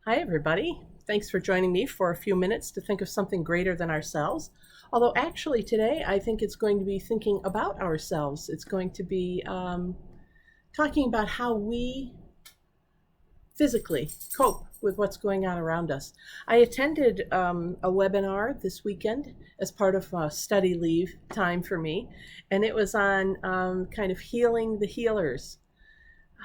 Hi, everybody. Thanks for joining me for a few minutes to think of something greater than ourselves. Although, actually, today I think it's going to be thinking about ourselves. It's going to be talking about how we physically cope with what's going on around us. I attended a webinar this weekend as part of study leave time for me, and it was on kind of healing the healers,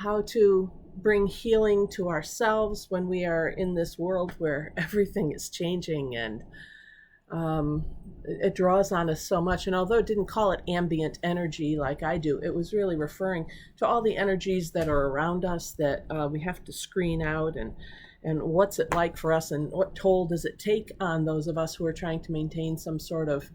how to bring healing to ourselves when we are in this world where everything is changing and it draws on us so much. And although it didn't call it ambient energy like I do, it was really referring to all the energies that are around us that we have to screen out, and what's it like for us, and what toll does it take on those of us who are trying to maintain some sort of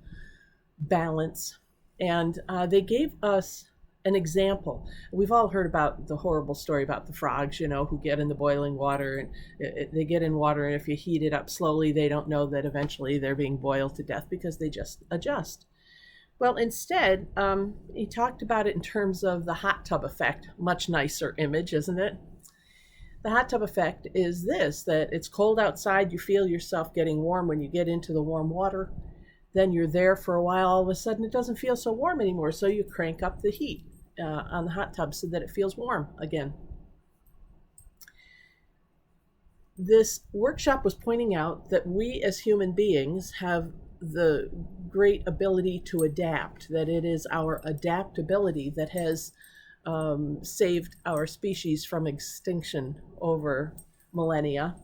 balance. And they gave us an example. We've all heard about the horrible story about the frogs, who get in the boiling water, and they get in water, and if you heat it up slowly, they don't know that eventually they're being boiled to death because they just adjust. Well, instead, he talked about it in terms of the hot tub effect. Much nicer image, isn't it? The hot tub effect is this: that it's cold outside, you feel yourself getting warm when you get into the warm water. Then you're there for a while, all of a sudden it doesn't feel so warm anymore, so you crank up the heat on the hot tub so that it feels warm again. This workshop was pointing out that we as human beings have the great ability to adapt, that it is our adaptability that has saved our species from extinction over millennia.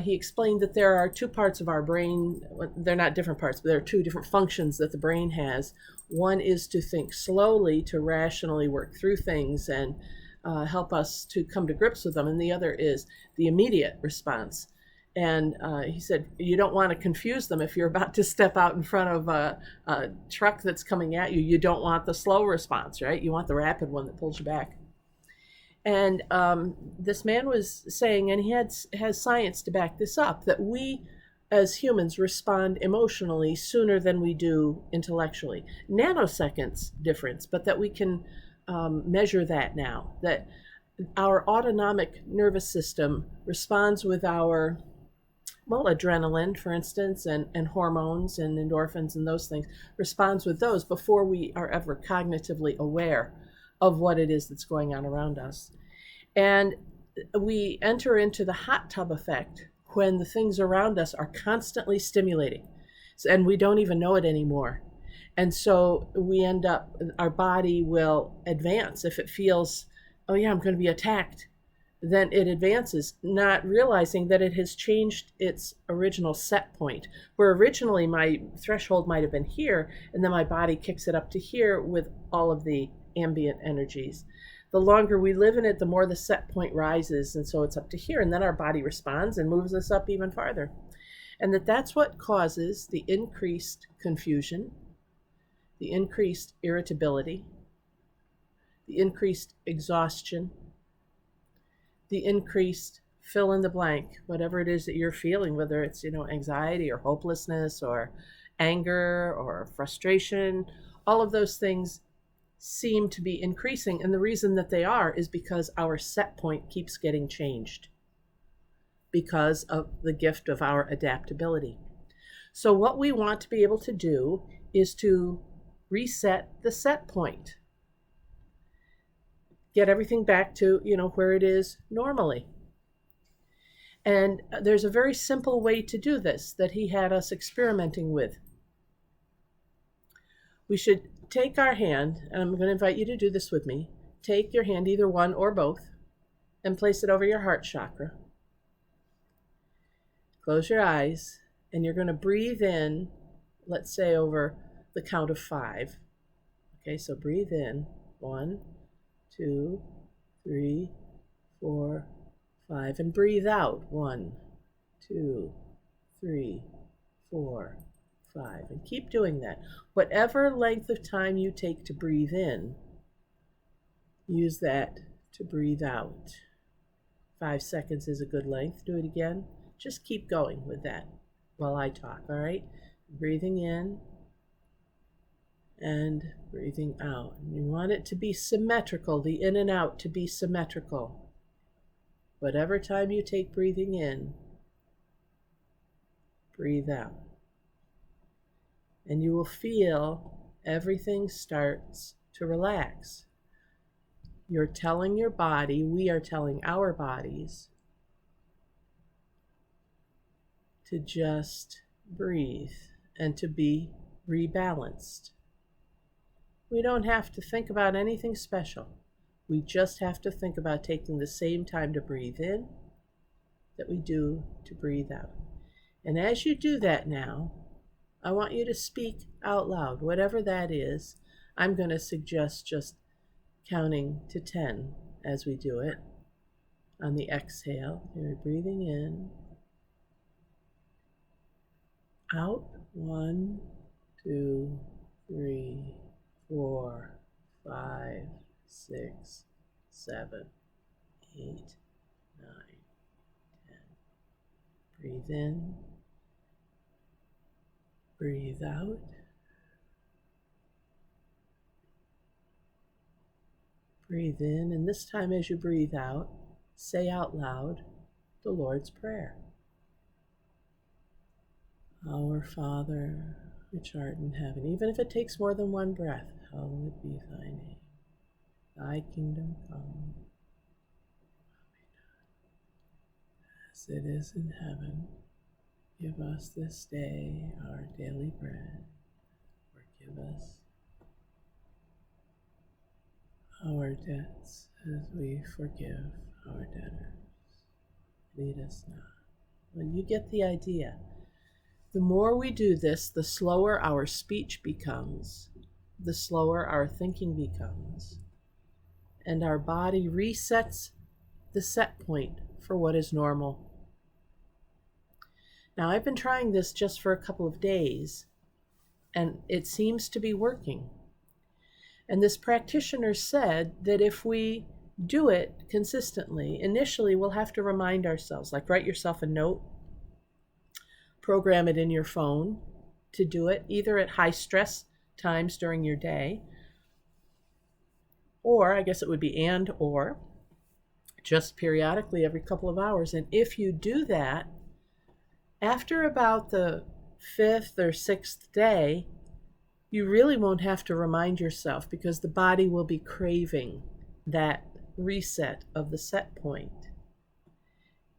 He explained that there are two parts of our brain. They're not different parts, but there are two different functions that the brain has. One is to think slowly, to rationally work through things and help us to come to grips with them. And the other is the immediate response. And he said, you don't want to confuse them. If you're about to step out in front of a truck that's coming at you, you don't want the slow response, right? You want the rapid one that pulls you back. And this man was saying, and he has science to back this up, that we as humans respond emotionally sooner than we do intellectually. Nanoseconds difference, but that we can measure that now, that our autonomic nervous system responds with our, adrenaline, for instance, and hormones and endorphins and those things, responds with those before we are ever cognitively aware of what it is that's going on around us. And we enter into the hot tub effect when the things around us are constantly stimulating, and we don't even know it anymore. And so we end up, our body will advance. If it feels, oh yeah, I'm going to be attacked, then it advances, not realizing that it has changed its original set point, where originally my threshold might have been here, and then my body kicks it up to here with all of the ambient energies. The longer we live in it, the more the set point rises, and so it's up to here, and then our body responds and moves us up even farther. And that's what causes the increased confusion, the increased irritability, the increased exhaustion, the increased fill in the blank, whatever it is that you're feeling, whether it's, anxiety or hopelessness or anger or frustration. All of those things seem to be increasing, and the reason that they are is because our set point keeps getting changed because of the gift of our adaptability. So what we want to be able to do is to reset the set point, get everything back to where it is normally. And there's a very simple way to do this that he had us experimenting with. We should take our hand, and I'm going to invite you to do this with me. Take your hand, either one or both, and place it over your heart chakra. Close your eyes, and you're going to breathe in, let's say over the count of 5. Okay, so breathe in. 1, 2, 3, 4, 5. And breathe out. 1, 2, 3, 4, 5. And keep doing that. Whatever length of time you take to breathe in, use that to breathe out. 5 seconds is a good length. Do it again. Just keep going with that while I talk, all right? Breathing in and breathing out. You want it to be symmetrical, the in and out to be symmetrical. whatever time you take breathing in, breathe out. And you will feel everything starts to relax. You're telling your body, we are telling our bodies, to just breathe and to be rebalanced. We don't have to think about anything special. We just have to think about taking the same time to breathe in that we do to breathe out. And as you do that now, I want you to speak out loud, whatever that is. I'm going to suggest just counting to 10 as we do it. On the exhale, you're breathing in, out, 1, 2, 3, 4, 5, 6, 7, 8, 9, 10. Breathe in, breathe out. Breathe in, and this time as you breathe out, say out loud the Lord's Prayer. Our Father, which art in heaven, even if it takes more than one breath, hallowed be thy name. Thy kingdom come, as it is in heaven. Give us this day our daily bread. Forgive us our debts as we forgive our debtors. Lead us not. Well, you get the idea. The more we do this, the slower our speech becomes, the slower our thinking becomes, and our body resets the set point for what is normal. Now, I've been trying this just for a couple of days, and it seems to be working. And this practitioner said that if we do it consistently, initially we'll have to remind ourselves, like write yourself a note, program it in your phone to do it, either at high stress times during your day, or I guess it would be or just periodically every couple of hours. And if you do that, after about the 5th or 6th day, you really won't have to remind yourself, because the body will be craving that reset of the set point.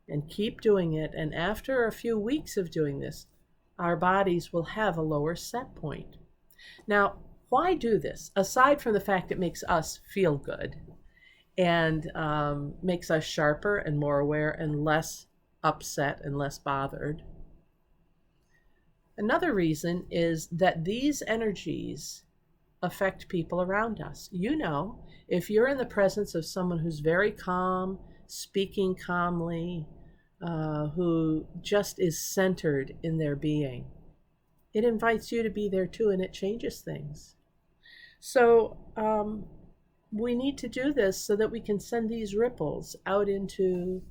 And keep doing it, and after a few weeks of doing this, our bodies will have a lower set point. Now, why do this? Aside from the fact it makes us feel good and makes us sharper and more aware and less upset and less bothered, another reason is that these energies affect people around us. You know, if you're in the presence of someone who's very calm, speaking calmly, who just is centered in their being, it invites you to be there too, and it changes things. So we need to do this so that we can send these ripples out into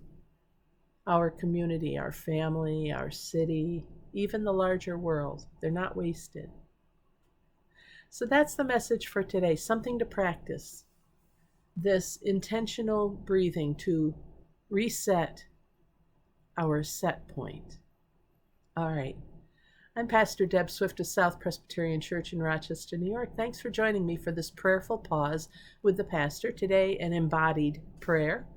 our community, our family, our city, even the larger world. They're not wasted. So that's the message for today, something to practice. This intentional breathing to reset our set point. All right. I'm Pastor Deb Swift of South Presbyterian Church in Rochester, New York. Thanks for joining me for this prayerful pause with the pastor. Today, an embodied prayer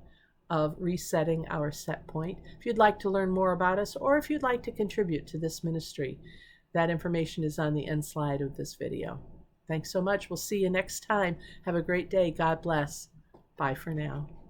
of resetting our set point. If you'd like to learn more about us, or if you'd like to contribute to this ministry, that information is on the end slide of this video. Thanks so much. We'll see you next time. Have a great day. God bless. Bye for now.